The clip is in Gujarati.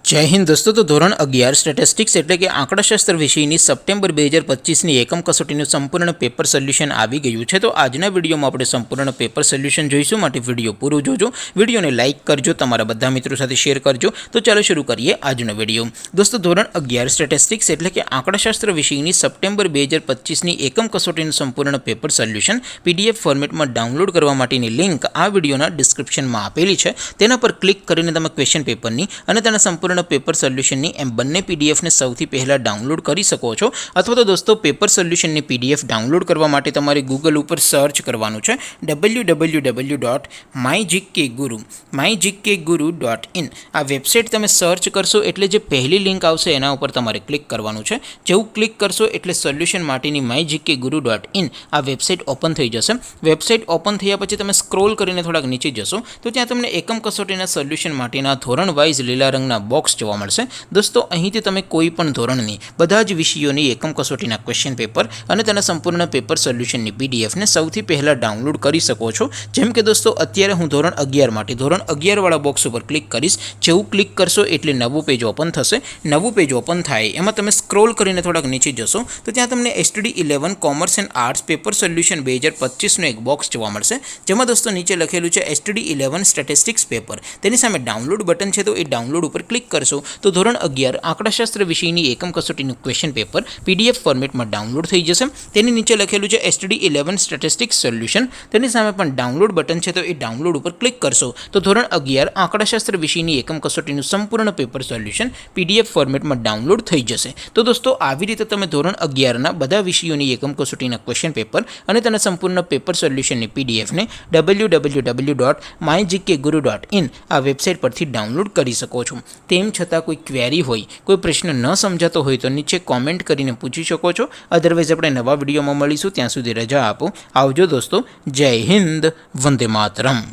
જય હિન્દ દોસ્તો, તો ધોરણ 11 સ્ટેટિસ્ટિક્સ એટલે કે આંકડાશાસ્ત્ર વિષયની સપ્ટેમ્બર 2025ની એકમ કસોટીનું સંપૂર્ણ પેપર સોલ્યુશન આવી ગયું છે। તો આજના વિડીયોમાં આપણે સંપૂર્ણ પેપર સોલ્યુશન જોઈશું, માટે વિડીયો પૂરો જોજો, વિડીયોને લાઇક કરજો, તમારા બધા મિત્રો સાથે શેર કરજો। તો ચાલો શરૂ કરીએ આજનો વિડીયો। દોસ્તો, ધોરણ 11 સ્ટેટિસ્ટિક્સ એટલે કે આંકડાશાસ્ત્ર વિષયની સપ્ટેમ્બર 2025ની એકમ કસોટીનું સંપૂર્ણ પેપર સોલ્યુશન PDF ફોર્મેટમાં ડાઉનલોડ કરવા માટેની લિંક આ વિડીયોના ડિસ્ક્રિપ્શનમાં આપેલી છે। તેના પર ક્લિક કરીને તમે ક્વેશ્ચન પેપરની અને તેના સંપૂર્ણ પેપર સોલ્યુશનની એમ બંને પીડીએફને સૌથી પહેલાં ડાઉનલોડ કરી શકો છો। અથવા તો દોસ્તો, પેપર સોલ્યુશનની PDF ડાઉનલોડ કરવા માટે તમારે ગૂગલ ઉપર સર્ચ કરવાનું છે www.mygkguru.in। આ વેબસાઇટ તમે સર્ચ કરશો એટલે જે પહેલી લિંક આવશે એના ઉપર તમારે ક્લિક કરવાનું છે। જેવું ક્લિક કરશો એટલે સોલ્યુશન માટેની mygkguru.in આ વેબસાઇટ ઓપન થઈ જશે। વેબસાઇટ ઓપન થયા પછી તમે સ્ક્રોલ કરીને થોડાક નીચે જશો તો ત્યાં તમને એકમ કસોટીના સોલ્યુશન માટેના ધોરણ વાઇઝ લીલા રંગના બોક્સ જોવા મળશે। દોસ્તો, અહીંથી તમે કોઈ પણ ધોરણની બધા જ વિષયોની એકમ કસોટીના ક્વેશ્ચન પેપર અને તેના સંપૂર્ણ પેપર સોલ્યુશનની પીડીએફને સૌથી પહેલાં ડાઉનલોડ કરી શકો છો। જેમ કે દોસ્તો, અત્યારે હું ધોરણ 11 માટે ધોરણ 11 વાળા બોક્સ ઉપર ક્લિક કરીશ। જેવું ક્લિક કરશો એટલે નવું પેજ ઓપન થશે। નવું પેજ ઓપન થાય એમાં તમે સ્ક્રોલ કરીને થોડાક નીચે જશો તો ત્યાં તમને STD 11 commerce and arts paper solution 2025નું એક બોક્સ જોવા મળશે, જેમાં દોસ્તો નીચે લખેલું છે STD 11 સ્ટેટિસ્ટિક્સ પેપર। તેની સામે ડાઉનલોડ બટન છે, તો એ ડાઉનલોડ ઉપર ક્લિક કરશો તો ધોરણ 11 આંકડાશાસ્ત્ર વિષયની એકમ કસોટીનું ક્વેશ્ચન પેપર PDF ફોર્મેટમાં ડાઉનલોડ થઈ જશે। તેની નીચે લખેલું છે STD 11 સ્ટેટિસ્ટિક્સ સોલ્યુશન, તેની સામે પણ ડાઉનલોડ બટન છે, તો એ ડાઉનલોડ ઉપર ક્લિક કરશો તો ધોરણ 11 આંકડાશાસ્ત્ર વિષયની એકમ કસોટીનું સંપૂર્ણ પેપર સોલ્યુશન PDF ફોર્મેટમાં ડાઉનલોડ થઈ જશે। તો દોસ્તો, આવી રીતે તમે ધોરણ 11ના બધા વિષયોની એકમ કસોટીના ક્વેશ્ચન પેપર અને તેના સંપૂર્ણ પેપર સોલ્યુશનની પીડીએફને www.mygkguru.in આ વેબસાઇટ પરથી ડાઉનલોડ કરી શકો છો। તેમ છતાં કોઈ ક્વેરી હોય, કોઈ પ્રશ્ન ન સમજાતો હોય તો નીચે કોમેન્ટ કરીને પૂછી શકો છો। અધરવાઇઝ આપણે નવા વિડીયોમાં મળીશું, ત્યાં સુધી રજા આપો। આવજો દોસ્તો, જય હિન્દ, વંદે માતરમ।